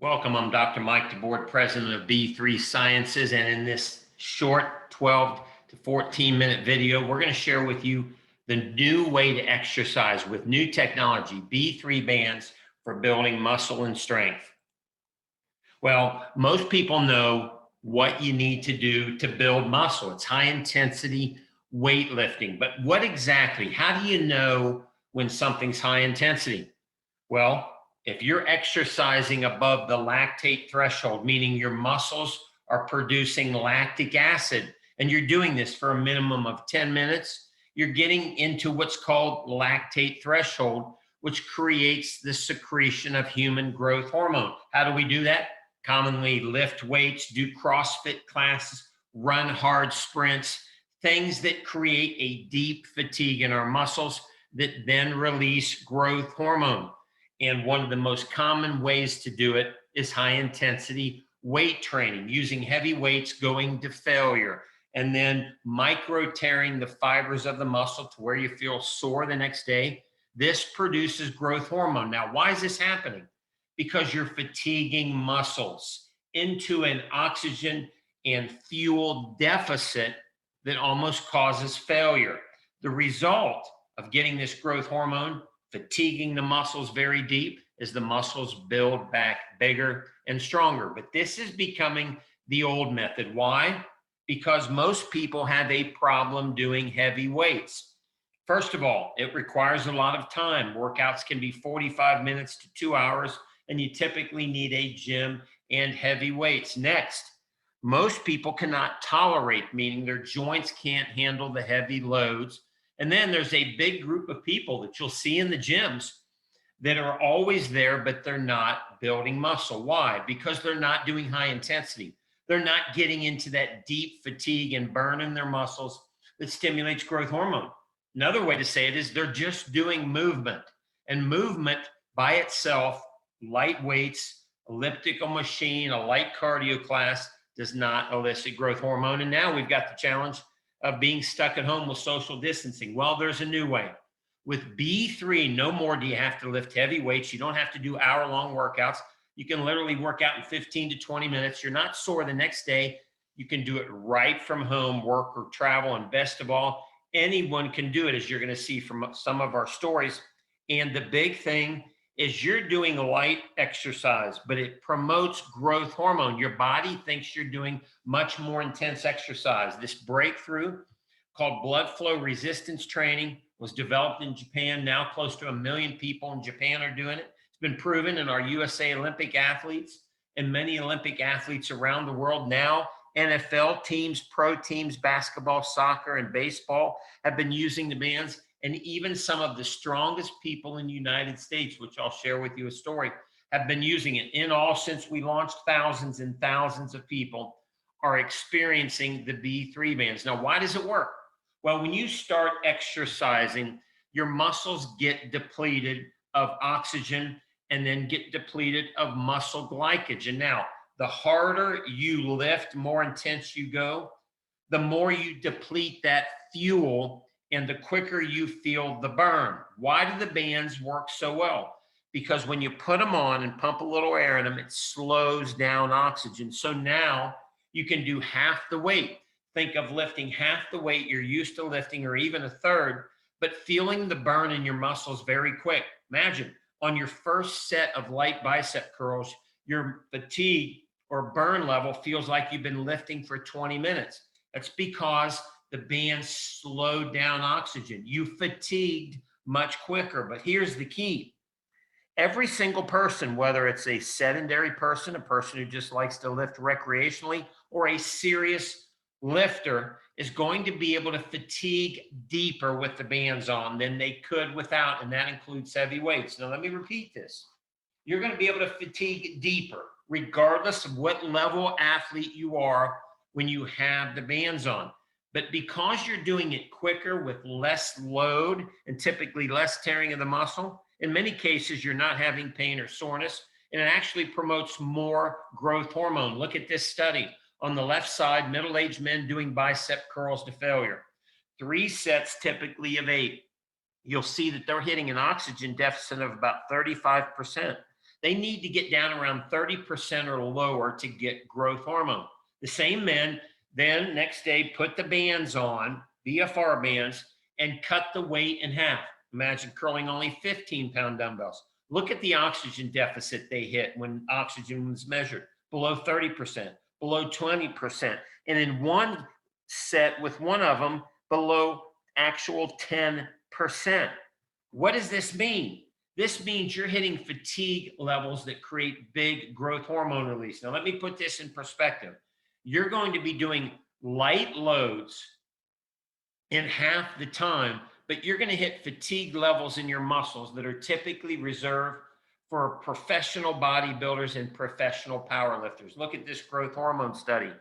Welcome. I'm Dr. Mike DeBoard, president of B3 Sciences. And in this short 12 to 14-minute video, we're going to share with you the new way to exercise with new technology, B3 bands for building muscle and strength. Well, most people know what you need to do to build muscle. It's high intensity weightlifting. But what exactly? How do you know when something's high intensity? Well, if you're exercising above the lactate threshold, meaning your muscles are producing lactic acid, and you're doing this for a minimum of 10 minutes, you're getting into what's called lactate threshold, which creates the secretion of human growth hormone. How do we do that? Commonly lift weights, do CrossFit classes, run hard sprints, things that create a deep fatigue in our muscles that then release growth hormone. And one of the most common ways to do it is high intensity weight training, using heavy weights going to failure, and then micro tearing the fibers of the muscle to where you feel sore the next day. This produces growth hormone. Now, why is this happening? Because you're fatiguing muscles into an oxygen and fuel deficit that almost causes failure. The result of getting this growth hormone fatiguing the muscles very deep as the muscles build back bigger and stronger. But this is becoming the old method. Why? Because most people have a problem doing heavy weights. First of all, it requires a lot of time. Workouts can be 45 minutes to 2 hours, and you typically need a gym and heavy weights. Next, most people cannot tolerate, meaning their joints can't handle the heavy loads. And then there's a big group of people that you'll see in the gyms that are always there, but they're not building muscle. Why? Because they're not doing high intensity. They're not getting into that deep fatigue and burn in their muscles that stimulates growth hormone. Another way to say it is they're just doing movement. And movement by itself, light weights, elliptical machine, a light cardio class, does not elicit growth hormone. And now we've got the challenge of being stuck at home with social distancing. Well, there's a new way. With B3, no more do you have to lift heavy weights. You don't have to do hour-long workouts. You can literally work out in 15 to 20 minutes. You're not sore the next day. You can do it right from home, work or travel. And best of all, anyone can do it, as you're going to see from some of our stories. And the big thing is you're doing light exercise, but it promotes growth hormone. Your body thinks you're doing much more intense exercise. This breakthrough called blood flow resistance training was developed in Japan. Now close to 1 million people in Japan are doing it. It's been proven in our USA Olympic athletes and many Olympic athletes around the world. Now NFL teams, pro teams, basketball, soccer, and baseball have been using the bands. And even some of the strongest people in the United States, which I'll share with you a story, have been using it. In all, since we launched, thousands and thousands of people are experiencing the B3 bands. Now, why does it work? Well, when you start exercising, your muscles get depleted of oxygen and then get depleted of muscle glycogen. Now, the harder you lift, more intense you go, the more you deplete that fuel and the quicker you feel the burn. Why do the bands work so well? Because when you put them on and pump a little air in them, it slows down oxygen. So now you can do half the weight. Think of lifting half the weight you're used to lifting, or even a third, but feeling the burn in your muscles very quick. Imagine on your first set of light bicep curls, your fatigue or burn level feels like you've been lifting for 20 minutes. That's because the band slowed down oxygen. You fatigued much quicker. But here's the key. Every single person, whether it's a sedentary person, a person who just likes to lift recreationally, or a serious lifter, is going to be able to fatigue deeper with the bands on than they could without, and that includes heavy weights. Now, let me repeat this. You're going to be able to fatigue deeper, regardless of what level athlete you are when you have the bands on. But because you're doing it quicker with less load and typically less tearing of the muscle, in many cases, you're not having pain or soreness, and it actually promotes more growth hormone. Look at this study. On the left side, middle-aged men doing bicep curls to failure. 3 sets, typically of 8. You'll see that they're hitting an oxygen deficit of about 35%. They need to get down around 30% or lower to get growth hormone. The same men then next day put the bands on, BFR bands, and cut the weight in half. Imagine curling only 15-pound dumbbells. Look at the oxygen deficit they hit when oxygen was measured, below 30%, below 20%. And in one set with one of them, below actual 10%. What does this mean? This means you're hitting fatigue levels that create big growth hormone release. Now, let me put this in perspective. You're going to be doing light loads in half the time, but you're going to hit fatigue levels in your muscles that are typically reserved for professional bodybuilders and professional powerlifters. Look at this growth hormone study.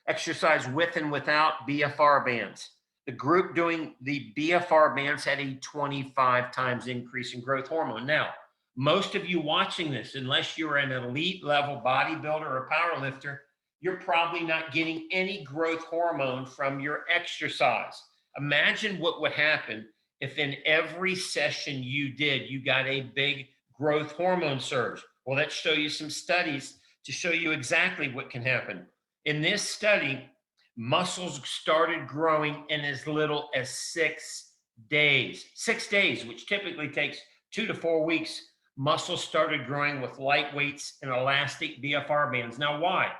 Exercise with and without BFR bands. The group doing the BFR bands had a 25 times increase in growth hormone. Now, most of you watching this, unless you're an elite level bodybuilder or powerlifter, you're probably not getting any growth hormone from your exercise. Imagine what would happen if in every session you did, you got a big growth hormone surge. Well, let's show you some studies to show you exactly what can happen. In this study, muscles started growing in as little as 6 days. 6 days, which typically takes 2 to 4 weeks. Muscles started growing with light weights and elastic BFR bands. Now, why?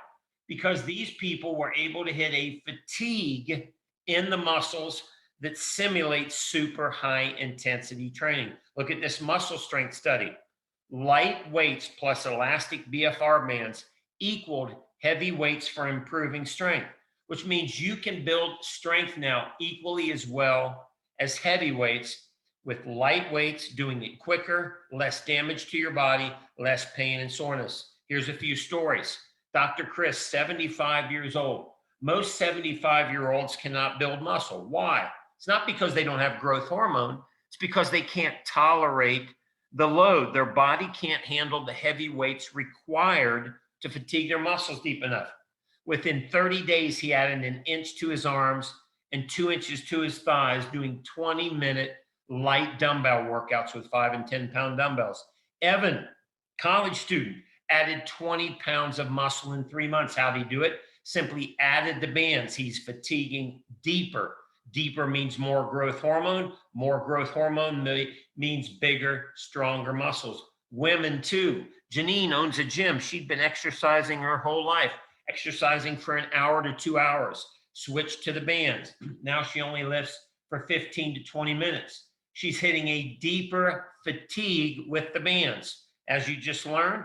Because these people were able to hit a fatigue in the muscles that simulates super high intensity training. Look at this muscle strength study. Light weights plus elastic BFR bands equaled heavy weights for improving strength, which means you can build strength now equally as well as heavy weights, with light weights doing it quicker, less damage to your body, less pain and soreness. Here's a few stories. Dr. Chris, 75 years old. Most 75-year-olds cannot build muscle. Why? It's not because they don't have growth hormone. It's because they can't tolerate the load. Their body can't handle the heavy weights required to fatigue their muscles deep enough. Within 30 days, he added an inch to his arms and 2 inches to his thighs, doing 20-minute light dumbbell workouts with 5 and 10-pound dumbbells. Evan, college student, added 20 pounds of muscle in 3 months. How'd he do it? Simply added the bands. He's fatiguing deeper. Deeper means more growth hormone. More growth hormone means bigger, stronger muscles. Women too. Janine owns a gym. She'd been exercising her whole life, exercising for an hour to 2 hours. Switched to the bands. Now she only lifts for 15 to 20 minutes. She's hitting a deeper fatigue with the bands. As you just learned,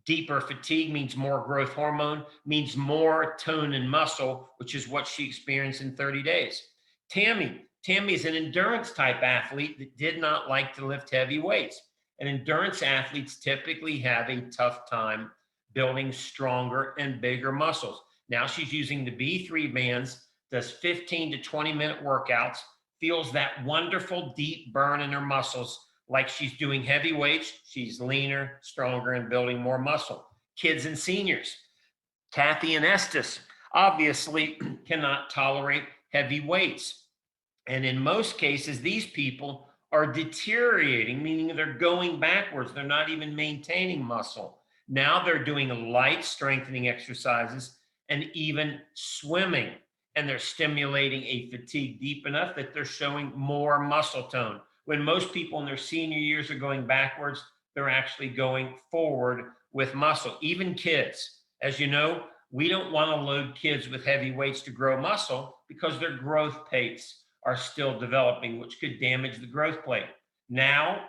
deeper fatigue means more growth hormone, means more tone and muscle, which is what she experienced in 30 days. Tammy is an endurance type athlete that did not like to lift heavy weights. And endurance athletes typically have a tough time building stronger and bigger muscles. Now she's using the B3 bands, does 15 to 20-minute workouts, feels that wonderful deep burn in her muscles like she's doing heavy weights. She's leaner, stronger, and building more muscle. Kids and seniors. Kathy and Estes obviously cannot tolerate heavy weights. And in most cases, these people are deteriorating, meaning they're going backwards. They're not even maintaining muscle. Now they're doing light strengthening exercises and even swimming. And they're stimulating a fatigue deep enough that they're showing more muscle tone. When most people in their senior years are going backwards, they're actually going forward with muscle. Even kids. As you know, we don't want to load kids with heavy weights to grow muscle because their growth plates are still developing, which could damage the growth plate. Now,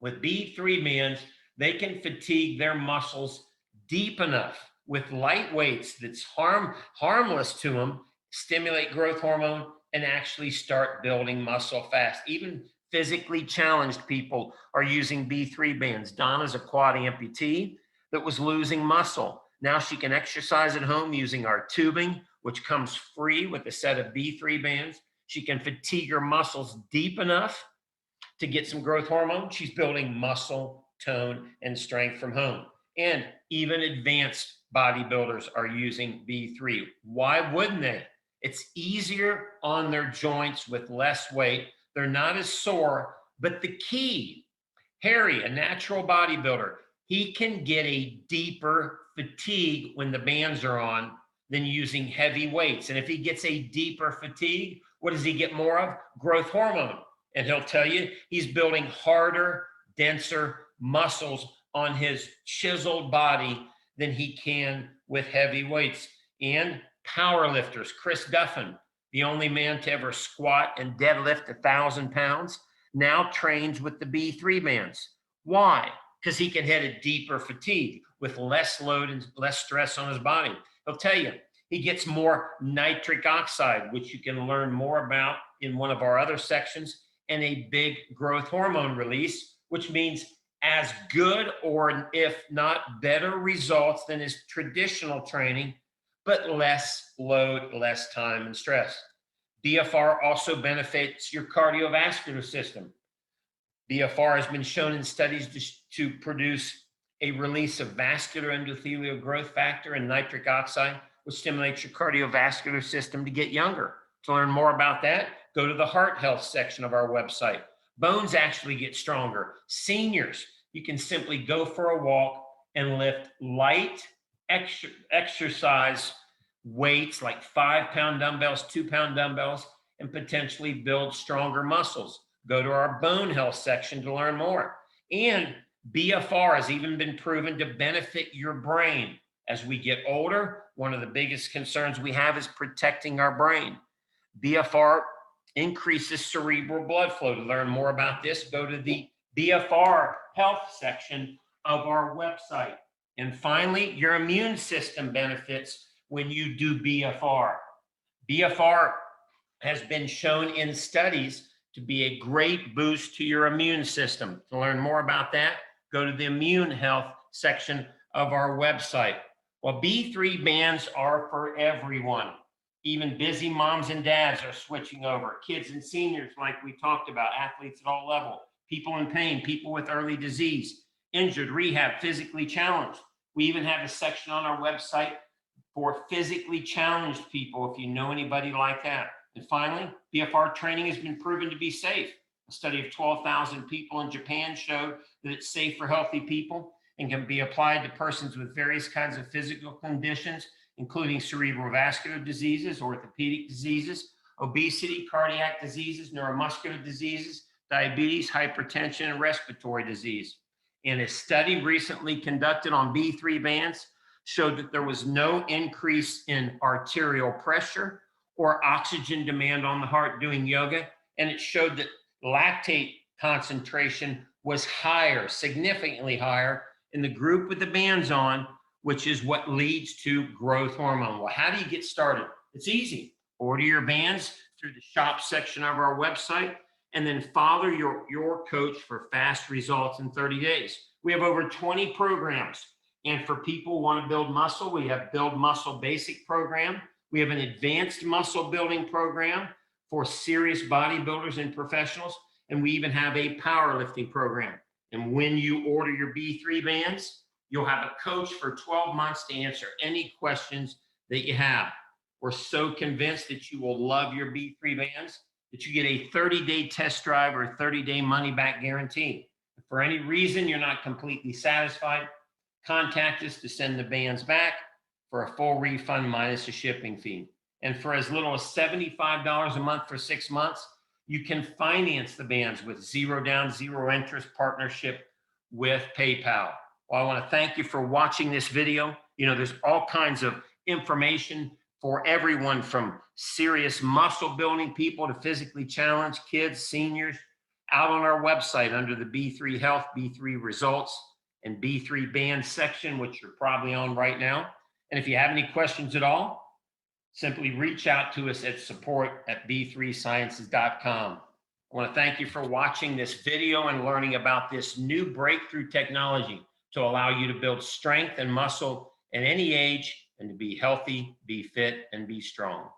with B3 bands, they can fatigue their muscles deep enough with light weights that's harmless to them, stimulate growth hormone, and actually start building muscle fast. Even physically challenged people are using B3 bands. Donna's a quad amputee that was losing muscle. Now she can exercise at home using our tubing, which comes free with a set of B3 bands. She can fatigue her muscles deep enough to get some growth hormone. She's building muscle, tone, and strength from home. And even advanced bodybuilders are using B3. Why wouldn't they? It's easier on their joints with less weight. They're not as sore. But the key, Harry, a natural bodybuilder, he can get a deeper fatigue when the bands are on than using heavy weights. And if he gets a deeper fatigue, what does he get more of? Growth hormone. And he'll tell you he's building harder, denser muscles on his chiseled body than he can with heavy weights. And power lifters, Chris Duffin, the only man to ever squat and deadlift 1,000 pounds, now trains with the B3 bands. Why? Because he can hit a deeper fatigue with less load and less stress on his body. He'll tell you he gets more nitric oxide, which you can learn more about in one of our other sections, and a big growth hormone release, which means as good or if not better results than his traditional training, but less load, less time and stress. BFR also benefits your cardiovascular system. BFR has been shown in studies to produce a release of vascular endothelial growth factor and nitric oxide, which stimulates your cardiovascular system to get younger. To learn more about that, go to the heart health section of our website. Bones actually get stronger. Seniors, you can simply go for a walk and lift light exercise weights like 5-pound dumbbells, 2-pound dumbbells, and potentially build stronger muscles. Go to our bone health section to learn more. And BFR has even been proven to benefit your brain. As we get older, one of the biggest concerns we have is protecting our brain. BFR increases cerebral blood flow. To learn more about this, go to the BFR health section of our website. And finally, your immune system benefits when you do BFR. BFR has been shown in studies to be a great boost to your immune system. To learn more about that, go to the immune health section of our website. Well, B3 bands are for everyone. Even busy moms and dads are switching over. Kids and seniors, like we talked about, athletes at all levels, people in pain, people with early disease, injured, rehab, physically challenged. We even have a section on our website for physically challenged people, if you know anybody like that. And finally, BFR training has been proven to be safe. A study of 12,000 people in Japan showed that it's safe for healthy people and can be applied to persons with various kinds of physical conditions, including cerebral vascular diseases, orthopedic diseases, obesity, cardiac diseases, neuromuscular diseases, diabetes, hypertension, and respiratory disease. And a study recently conducted on B3 bands showed that there was no increase in arterial pressure or oxygen demand on the heart doing yoga. And it showed that lactate concentration was higher, significantly higher in the group with the bands on, which is what leads to growth hormone. Well, how do you get started? It's easy. Order your bands through the shop section of our website, and then follow your coach for fast results in 30 days. We have over 20 programs. And for people who want to build muscle, we have Build Muscle Basic program. We have an advanced muscle building program for serious bodybuilders and professionals. And we even have a powerlifting program. And when you order your B3 bands, you'll have a coach for 12 months to answer any questions that you have. We're so convinced that you will love your B3 bands that you get a 30-day test drive or a 30-day money-back guarantee. If for any reason you're not completely satisfied, contact us to send the bands back for a full refund minus a shipping fee. And for as little as $75 a month for 6 months, you can finance the bands with zero down, zero interest partnership with PayPal. Well, I want to thank you for watching this video. You know, there's all kinds of information for everyone from serious muscle building people to physically challenged kids, seniors, out on our website under the B3 Health, B3 Results, and B3 Band section, which you're probably on right now. And if you have any questions at all, simply reach out to us at support@b3sciences.com. I want to thank you for watching this video and learning about this new breakthrough technology to allow you to build strength and muscle at any age and to be healthy, be fit, and be strong.